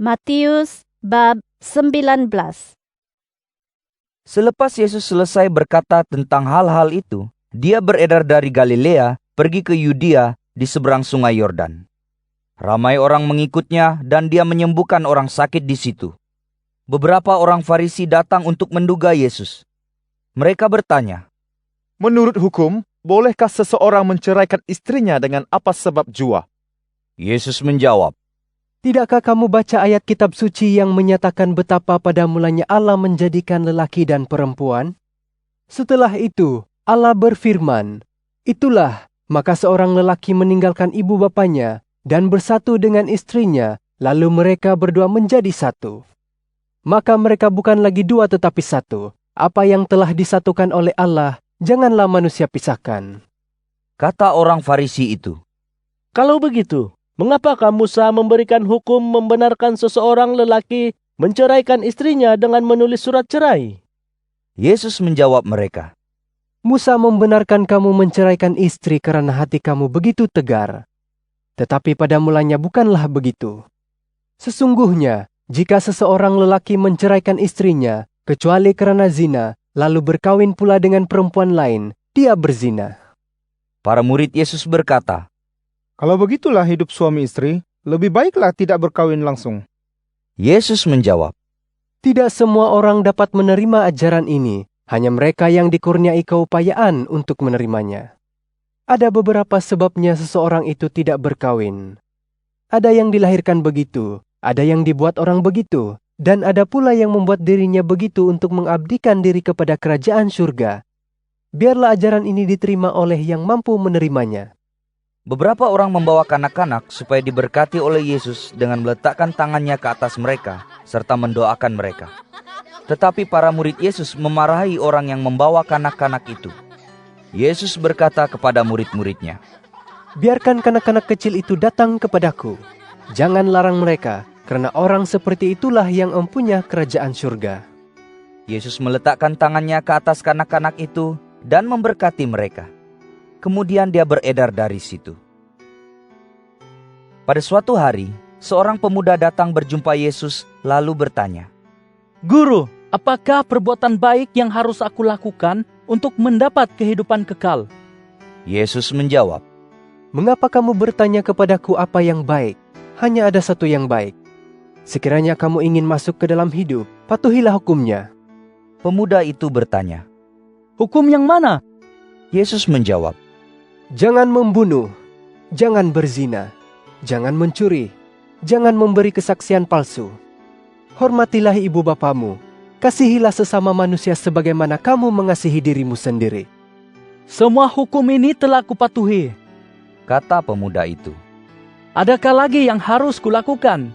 Matius bab 19. Selepas Yesus selesai berkata tentang hal-hal itu, dia beredar dari Galilea pergi ke Yudea di seberang sungai Yordan. Ramai orang mengikutnya dan dia menyembuhkan orang sakit di situ. Beberapa orang Farisi datang untuk menduga Yesus. Mereka bertanya, "Menurut hukum, bolehkah seseorang menceraikan istrinya dengan apa sebab jua?" Yesus menjawab, Tidakkah kamu baca ayat kitab suci yang menyatakan betapa pada mulanya Allah menjadikan lelaki dan perempuan? Setelah itu, Allah berfirman, "Itulah, maka seorang lelaki meninggalkan ibu bapanya dan bersatu dengan istrinya, lalu mereka berdua menjadi satu. Maka mereka bukan lagi dua tetapi satu. Apa yang telah disatukan oleh Allah, janganlah manusia pisahkan." kata orang Farisi itu. Kalau begitu, mengapakah Musa memberikan hukum membenarkan seseorang lelaki menceraikan istrinya dengan menulis surat cerai? Yesus menjawab mereka, Musa membenarkan kamu menceraikan istri karena hati kamu begitu tegar. Tetapi pada mulanya bukanlah begitu. Sesungguhnya, jika seseorang lelaki menceraikan istrinya, kecuali karena zina, lalu berkawin pula dengan perempuan lain, dia berzina. Para murid Yesus berkata, Kalau begitulah hidup suami istri, lebih baiklah tidak berkawin langsung. Yesus menjawab, Tidak semua orang dapat menerima ajaran ini, hanya mereka yang dikurniai keupayaan untuk menerimanya. Ada beberapa sebabnya seseorang itu tidak berkawin. Ada yang dilahirkan begitu, ada yang dibuat orang begitu, dan ada pula yang membuat dirinya begitu untuk mengabdikan diri kepada kerajaan surga. Biarlah ajaran ini diterima oleh yang mampu menerimanya. beberapa orang membawa kanak-kanak supaya diberkati oleh Yesus dengan meletakkan tangannya ke atas mereka serta mendoakan mereka. Tetapi para murid Yesus memarahi orang yang membawa kanak-kanak itu. Yesus berkata kepada murid-muridnya, Biarkan kanak-kanak kecil itu datang kepadaku. Jangan larang mereka, karena orang seperti itulah yang empunya kerajaan surga. Yesus meletakkan tangannya ke atas kanak-kanak itu dan memberkati mereka. Kemudian dia beredar dari situ. Pada suatu hari, seorang pemuda datang berjumpa Yesus lalu bertanya, Guru, apakah perbuatan baik yang harus aku lakukan untuk mendapat kehidupan kekal? Yesus menjawab, Mengapa kamu bertanya kepadaku apa yang baik? Hanya ada satu yang baik. Sekiranya kamu ingin masuk ke dalam hidup, patuhilah hukumnya. Pemuda itu bertanya. Hukum yang mana? Yesus menjawab, Jangan membunuh, jangan berzina, jangan mencuri, jangan memberi kesaksian palsu. Hormatilah ibu bapamu, kasihilah sesama manusia sebagaimana kamu mengasihi dirimu sendiri. Semua hukum ini telah kupatuhi. kata pemuda itu. Adakah lagi yang harus kulakukan?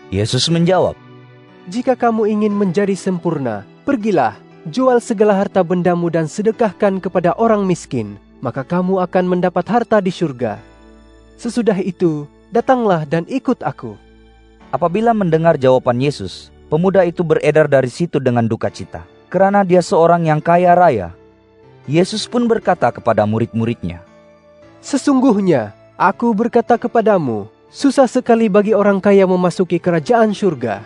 Yesus menjawab, Jika kamu ingin menjadi sempurna, pergilah, jual segala harta bendamu dan sedekahkan kepada orang miskin, maka kamu akan mendapat harta di surga. Sesudah itu, datanglah dan ikut aku. apabila mendengar jawaban Yesus, pemuda itu beredar dari situ dengan duka cita, karena dia seorang yang kaya raya. Yesus pun berkata kepada murid-muridnya, Sesungguhnya, aku berkata kepadamu, susah sekali bagi orang kaya memasuki kerajaan surga.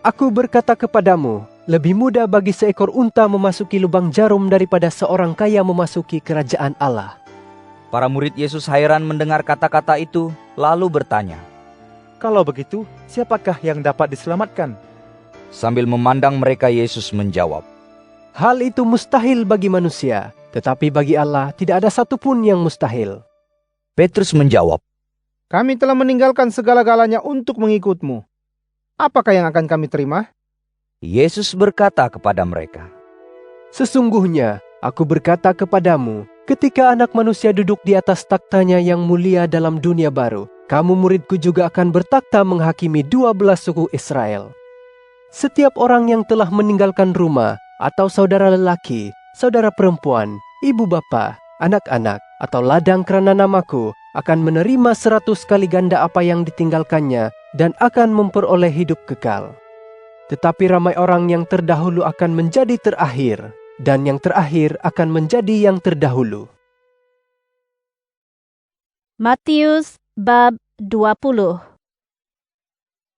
Aku berkata kepadamu, lebih mudah bagi seekor unta memasuki lubang jarum daripada seorang kaya memasuki kerajaan Allah. Para murid Yesus heran mendengar kata-kata itu, lalu bertanya. Kalau begitu, siapakah yang dapat diselamatkan? Sambil memandang mereka, Yesus menjawab, Hal itu mustahil bagi manusia, tetapi bagi Allah tidak ada satupun yang mustahil. Petrus menjawab, Kami telah meninggalkan segala-galanya untuk mengikutmu. Apakah yang akan kami terima? Yesus berkata kepada mereka, Sesungguhnya, aku berkata kepadamu, ketika Anak Manusia duduk di atas taktanya yang mulia dalam dunia baru, kamu muridku juga akan bertakhta menghakimi 12 suku Israel. Setiap orang yang telah meninggalkan rumah, atau saudara lelaki, saudara perempuan, ibu bapa, anak-anak, atau ladang karena namaku, akan menerima 100 kali ganda apa yang ditinggalkannya, dan akan memperoleh hidup kekal. Tetapi ramai orang yang terdahulu akan menjadi terakhir, dan yang terakhir akan menjadi yang terdahulu. Matius bab 20.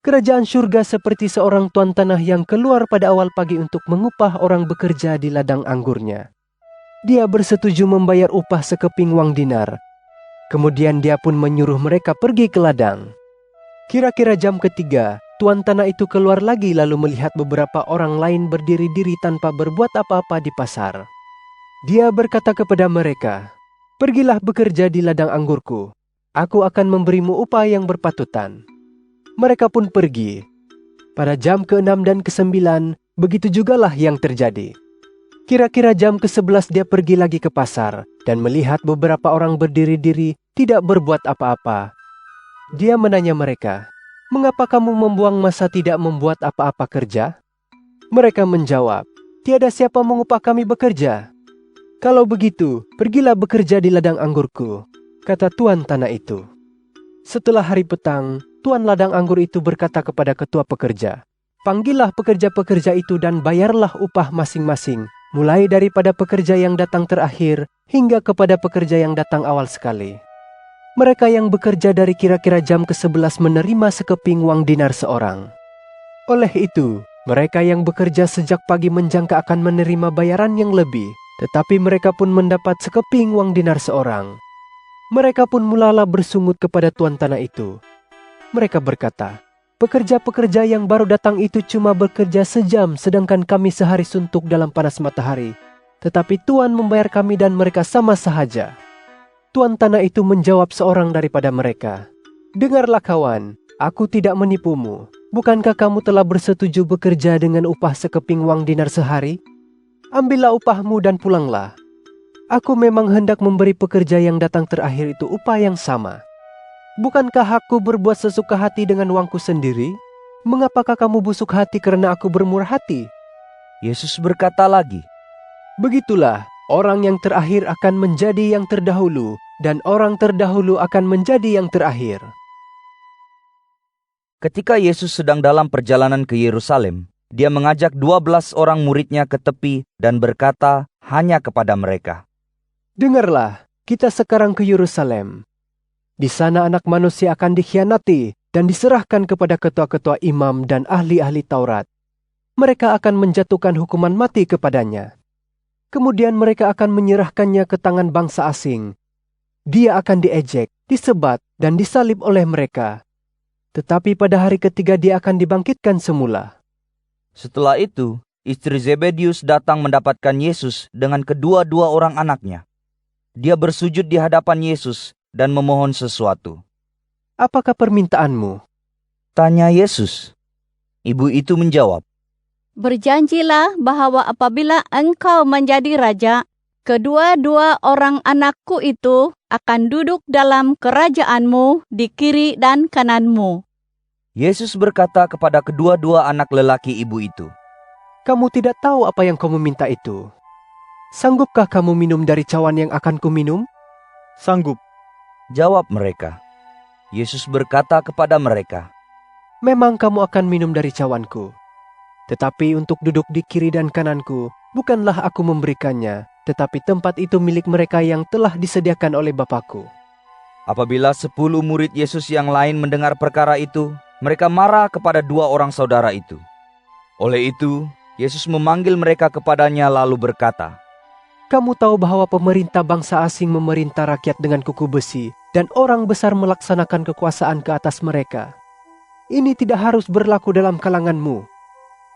Kerajaan surga seperti seorang tuan tanah yang keluar pada awal pagi untuk mengupah orang bekerja di ladang anggurnya. Dia bersetuju membayar upah sekeping wang dinar. Kemudian dia pun menyuruh mereka pergi ke ladang. Kira-kira jam ketiga, tuan tanah itu keluar lagi lalu melihat beberapa orang lain berdiri-diri tanpa berbuat apa-apa di pasar. Dia berkata kepada mereka, "Pergilah bekerja di ladang anggurku. Aku akan memberimu upah yang berpatutan." Mereka pun pergi. Pada jam ke-6 dan ke-9, begitu jugalah yang terjadi. Kira-kira jam ke-11 dia pergi lagi ke pasar dan melihat beberapa orang berdiri-diri tidak berbuat apa-apa. Dia menanya mereka, "Mengapa kamu membuang masa tidak membuat apa-apa kerja?" Mereka menjawab, "Tiada siapa mengupah kami bekerja." "Kalau begitu, pergilah bekerja di ladang anggurku," kata tuan tanah itu. Setelah hari petang, tuan ladang anggur itu berkata kepada ketua pekerja, "Panggillah pekerja-pekerja itu dan bayarlah upah masing-masing, mulai daripada pekerja yang datang terakhir hingga kepada pekerja yang datang awal sekali." Mereka yang bekerja dari kira-kira jam ke-11 menerima sekeping wang dinar seorang. Oleh itu, mereka yang bekerja sejak pagi menjangka akan menerima bayaran yang lebih, tetapi mereka pun mendapat sekeping wang dinar seorang. Mereka pun mulalah bersungut kepada tuan tanah itu. Mereka berkata, "Pekerja-pekerja yang baru datang itu cuma bekerja sejam sedangkan kami sehari suntuk dalam panas matahari. Tetapi Tuan membayar kami dan mereka sama sahaja." Tuan tanah itu menjawab seorang daripada mereka, "Dengarlah kawan, aku tidak menipumu. Bukankah kamu telah bersetuju bekerja dengan upah sekeping wang dinar sehari? Ambillah upahmu dan pulanglah. Aku memang hendak memberi pekerja yang datang terakhir itu upah yang sama. Bukankah aku berbuat sesuka hati dengan uangku sendiri? Mengapakah kamu busuk hati karena aku bermurah hati?" Yesus berkata lagi, Begitulah, orang yang terakhir akan menjadi yang terdahulu, dan orang terdahulu akan menjadi yang terakhir. ketika Yesus sedang dalam perjalanan ke Yerusalem, dia mengajak 12 orang muridnya ke tepi dan berkata hanya kepada mereka, Dengarlah, kita sekarang ke Yerusalem. Di sana anak manusia akan dikhianati dan diserahkan kepada ketua-ketua imam dan ahli-ahli Taurat. Mereka akan menjatuhkan hukuman mati kepadanya. Kemudian mereka akan menyerahkannya ke tangan bangsa asing. Dia akan diejek, disebat, dan disalib oleh mereka. Tetapi pada hari ketiga dia akan dibangkitkan semula. Setelah itu, istri Zebedius datang mendapatkan Yesus dengan kedua-dua orang anaknya. Dia bersujud di hadapan Yesus dan memohon sesuatu. Apakah permintaanmu? Tanya Yesus. Ibu itu menjawab, Berjanjilah bahwa apabila engkau menjadi raja, kedua-dua orang anakku itu akan duduk dalam kerajaanmu di kiri dan kananmu. Yesus berkata kepada kedua-dua anak lelaki ibu itu, Kamu tidak tahu apa yang kamu minta itu. Sanggupkah kamu minum dari cawan yang akan kuminum? Sanggup. Jawab mereka. Yesus berkata kepada mereka, Memang kamu akan minum dari cawanku. Tetapi untuk duduk di kiri dan kananku, bukanlah aku memberikannya, tetapi tempat itu milik mereka yang telah disediakan oleh Bapakku. Apabila 10 murid Yesus yang lain mendengar perkara itu, mereka marah kepada dua orang saudara itu. Oleh itu, Yesus memanggil mereka kepadanya lalu berkata, Kamu tahu bahwa pemerintah bangsa asing memerintah rakyat dengan kuku besi, dan orang besar melaksanakan kekuasaan ke atas mereka. Ini tidak harus berlaku dalam kalanganmu.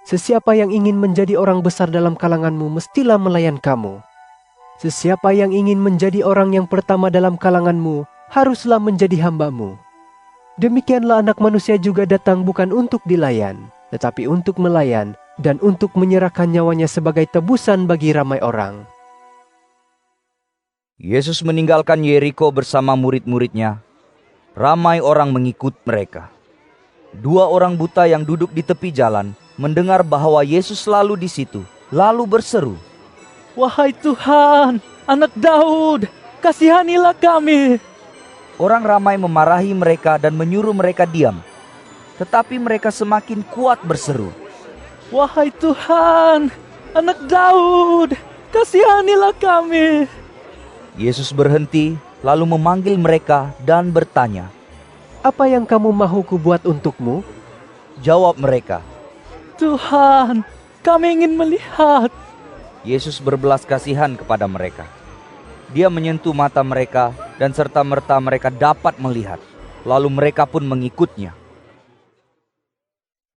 Sesiapa yang ingin menjadi orang besar dalam kalanganmu mestilah melayan kamu. Sesiapa yang ingin menjadi orang yang pertama dalam kalanganmu haruslah menjadi hambamu. Demikianlah anak manusia juga datang bukan untuk dilayan, tetapi untuk melayan dan untuk menyerahkan nyawanya sebagai tebusan bagi ramai orang. Yesus meninggalkan Yeriko bersama murid-muridnya. Ramai orang mengikut mereka. 2 orang buta yang duduk di tepi jalan mendengar bahwa Yesus selalu di situ, lalu berseru, Wahai Tuhan, anak Daud, kasihanilah kami. Orang ramai memarahi mereka dan menyuruh mereka diam. Tetapi mereka semakin kuat berseru, Wahai Tuhan, anak Daud, kasihanilah kami. Yesus berhenti, lalu memanggil mereka dan bertanya, Apa yang kamu mahu kubuat untukmu? Jawab mereka. Tuhan, kami ingin melihat. Yesus berbelas kasihan kepada mereka. Dia menyentuh mata mereka dan serta-merta mereka dapat melihat. Lalu mereka pun mengikutnya.